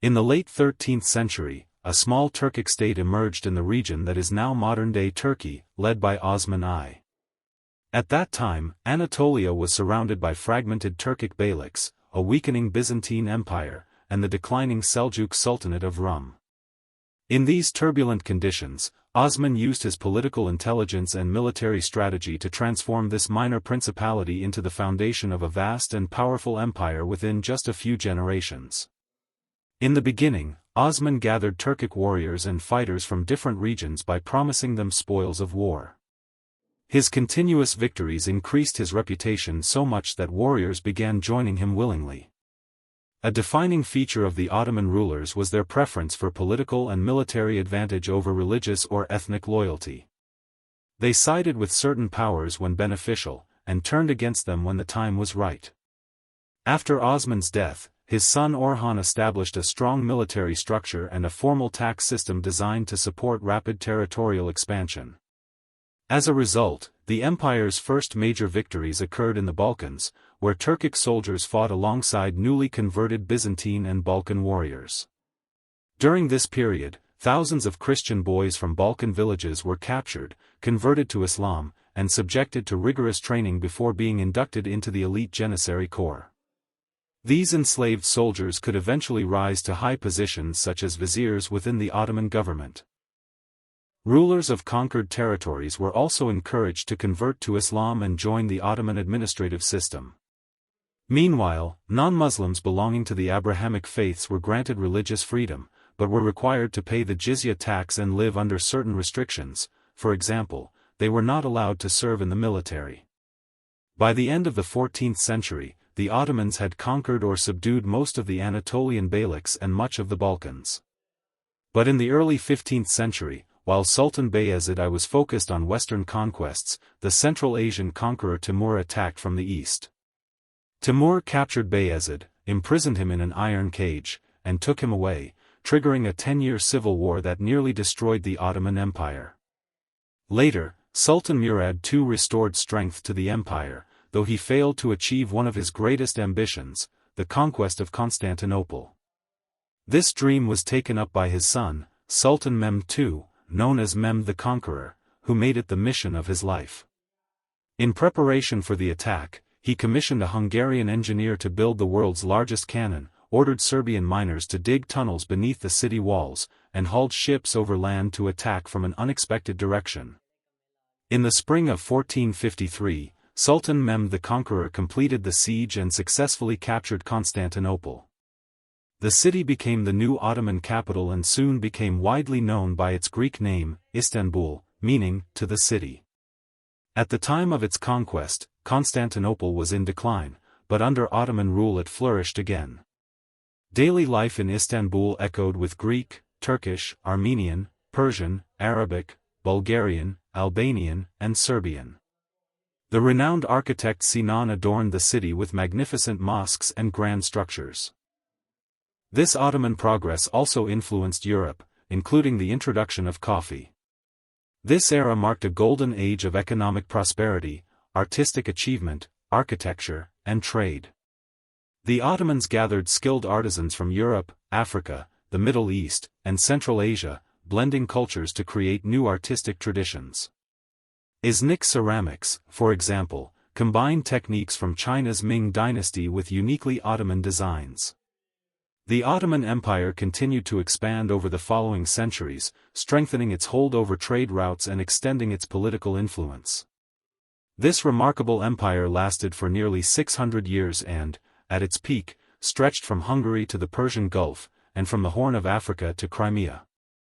In the late 13th century, a small Turkic state emerged in the region that is now modern-day Turkey, led by Osman I. At that time, Anatolia was surrounded by fragmented Turkic beyliks, a weakening Byzantine Empire, and the declining Seljuk Sultanate of Rum. In these turbulent conditions, Osman used his political intelligence and military strategy to transform this minor principality into the foundation of a vast and powerful empire within just a few generations. In the beginning, Osman gathered Turkic warriors and fighters from different regions by promising them spoils of war. His continuous victories increased his reputation so much that warriors began joining him willingly. A defining feature of the Ottoman rulers was their preference for political and military advantage over religious or ethnic loyalty. They sided with certain powers when beneficial, and turned against them when the time was right. After Osman's death, his son Orhan established a strong military structure and a formal tax system designed to support rapid territorial expansion. As a result, the empire's first major victories occurred in the Balkans, where Turkic soldiers fought alongside newly converted Byzantine and Balkan warriors. During this period, thousands of Christian boys from Balkan villages were captured, converted to Islam, and subjected to rigorous training before being inducted into the elite Janissary Corps. These enslaved soldiers could eventually rise to high positions such as viziers within the Ottoman government. Rulers of conquered territories were also encouraged to convert to Islam and join the Ottoman administrative system. Meanwhile, non-Muslims belonging to the Abrahamic faiths were granted religious freedom, but were required to pay the jizya tax and live under certain restrictions. For example, they were not allowed to serve in the military. By the end of the 14th century, the Ottomans had conquered or subdued most of the Anatolian beyliks and much of the Balkans. But in the early 15th century, while Sultan Bayezid I was focused on western conquests, the Central Asian conqueror Timur attacked from the east. Timur captured Bayezid, imprisoned him in an iron cage, and took him away, triggering a 10-year civil war that nearly destroyed the Ottoman Empire. Later, Sultan Murad II restored strength to the empire, though he failed to achieve one of his greatest ambitions, the conquest of Constantinople. This dream was taken up by his son, Sultan Mehmed II, known as Mehmed the Conqueror, who made it the mission of his life. In preparation for the attack, he commissioned a Hungarian engineer to build the world's largest cannon, ordered Serbian miners to dig tunnels beneath the city walls, and hauled ships over land to attack from an unexpected direction. In the spring of 1453, Sultan Mehmed the Conqueror completed the siege and successfully captured Constantinople. The city became the new Ottoman capital and soon became widely known by its Greek name, Istanbul, meaning, to the city. At the time of its conquest, Constantinople was in decline, but under Ottoman rule it flourished again. Daily life in Istanbul echoed with Greek, Turkish, Armenian, Persian, Arabic, Bulgarian, Albanian, and Serbian. The renowned architect Sinan adorned the city with magnificent mosques and grand structures. This Ottoman progress also influenced Europe, including the introduction of coffee. This era marked a golden age of economic prosperity, artistic achievement, architecture, and trade. The Ottomans gathered skilled artisans from Europe, Africa, the Middle East, and Central Asia, blending cultures to create new artistic traditions. Iznik ceramics, for example, combined techniques from China's Ming dynasty with uniquely Ottoman designs. The Ottoman Empire continued to expand over the following centuries, strengthening its hold over trade routes and extending its political influence. This remarkable empire lasted for nearly 600 years and, at its peak, stretched from Hungary to the Persian Gulf, and from the Horn of Africa to Crimea.